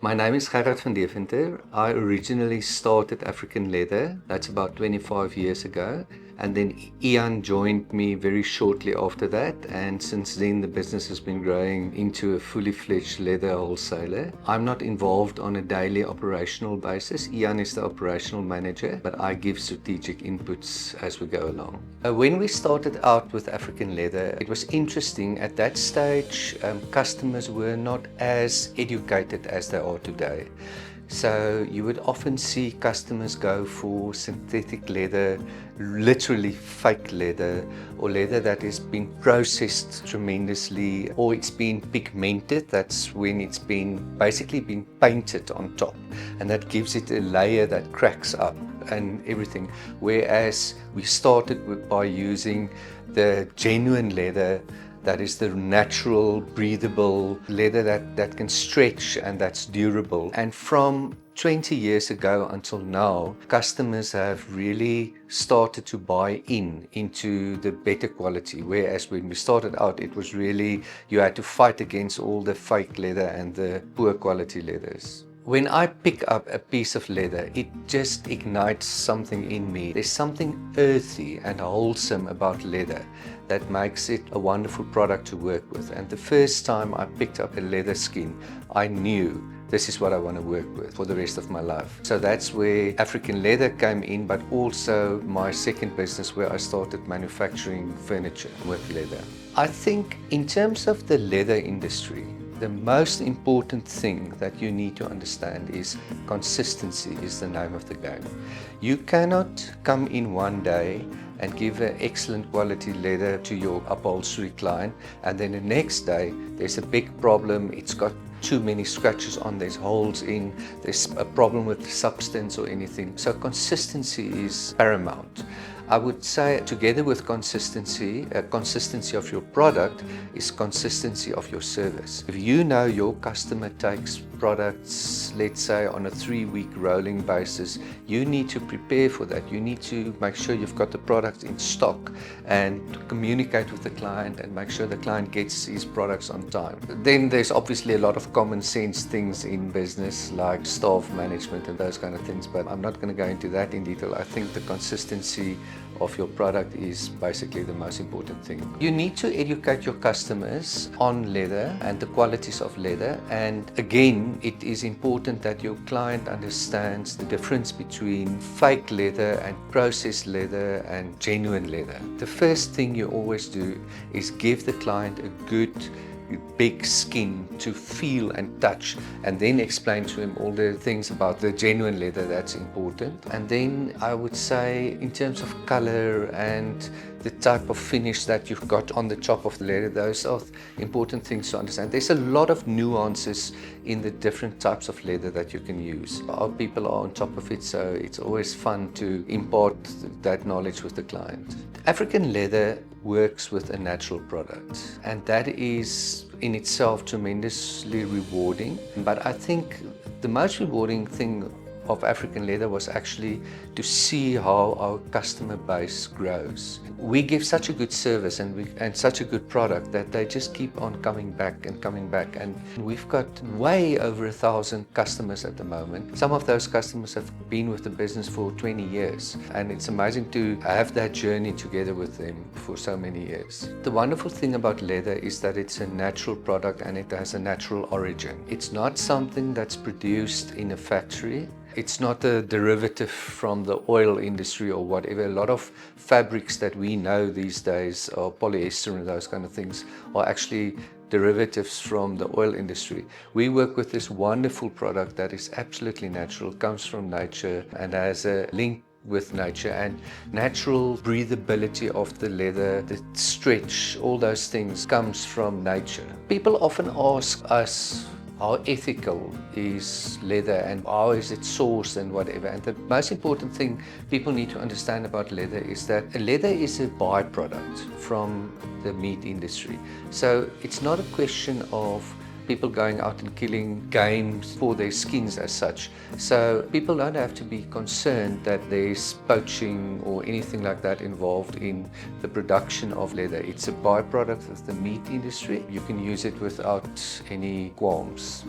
My name is Gerhard van Deventer. I originally started African Leather, that's about 25 years ago, and then Ian joined me very shortly after that, and since then the business has been growing into a fully fledged leather wholesaler. I'm not involved on a daily operational basis. Ian is the operational manager, but I give strategic inputs as we go along. When we started out with African Leather, it was interesting. At that stage, customers were not as educated as they are today. So you would often see customers go for synthetic leather, literally fake leather, or leather that has been processed tremendously, or it's been pigmented. That's when it's been basically been painted on top, and that gives it a layer that cracks up and everything. Whereas we started by using the genuine leather, that is the natural, breathable leather that can stretch and that's durable. And from 20 years ago until now, customers have really started to buy into the better quality. Whereas when we started out, it was really, you had to fight against all the fake leather and the poor quality leathers. When I pick up a piece of leather, it just ignites something in me. There's something earthy and wholesome about leather that makes it a wonderful product to work with. And the first time I picked up a leather skin, I knew this is what I want to work with for the rest of my life. So that's where African Leather came in, but also my second business where I started manufacturing furniture with leather. I think in terms of the leather industry, the most important thing that you need to understand is consistency is the name of the game. You cannot come in one day and give an excellent quality leather to your upholstery client, and then the next day there's a big problem, it's got too many scratches on, there's holes in, there's a problem with the substance or anything. So consistency is paramount. I would say together with consistency of your product is consistency of your service. If you know your customer takes products, let's say on a 3-week rolling basis, you need to prepare for that. You need to make sure you've got the product in stock and communicate with the client and make sure the client gets his products on time. Then there's obviously a lot of common sense things in business like staff management and those kind of things, but I'm not going to go into that in detail. I think the consistency of your product is basically the most important thing. You need to educate your customers on leather and the qualities of leather, and again, it is important that your client understands the difference between fake leather and processed leather and genuine leather. The first thing you always do is give the client a good big skin to feel and touch, and then explain to him all the things about the genuine leather that's important. And then I would say in terms of color and the type of finish that you've got on the top of the leather, those are important things to understand. There's a lot of nuances in the different types of leather that you can use. Our people are on top of it, so it's always fun to impart that knowledge with the client. African leather works with a natural product, and that is in itself tremendously rewarding. But I think the most rewarding thing of African leather was actually to see how our customer base grows. We give such a good service and such a good product that they just keep on coming back and coming back, and we've got way over 1,000 customers at the moment. Some of those customers have been with the business for 20 years, and it's amazing to have that journey together with them for so many years. The wonderful thing about leather is that it's a natural product and it has a natural origin. It's not something that's produced in a factory. It's not a derivative from the oil industry or whatever. A lot of fabrics that we know these days, or polyester and those kind of things, are actually derivatives from the oil industry. We work with this wonderful product that is absolutely natural, comes from nature and has a link with nature, and natural breathability of the leather, the stretch, all those things comes from nature. People often ask us, how ethical is leather and how is it sourced and whatever. And the most important thing people need to understand about leather is that leather is a byproduct from the meat industry. So it's not a question of people going out and killing game for their skins as such. So people don't have to be concerned that there's poaching or anything like that involved in the production of leather. It's a byproduct of the meat industry. You can use it without any qualms.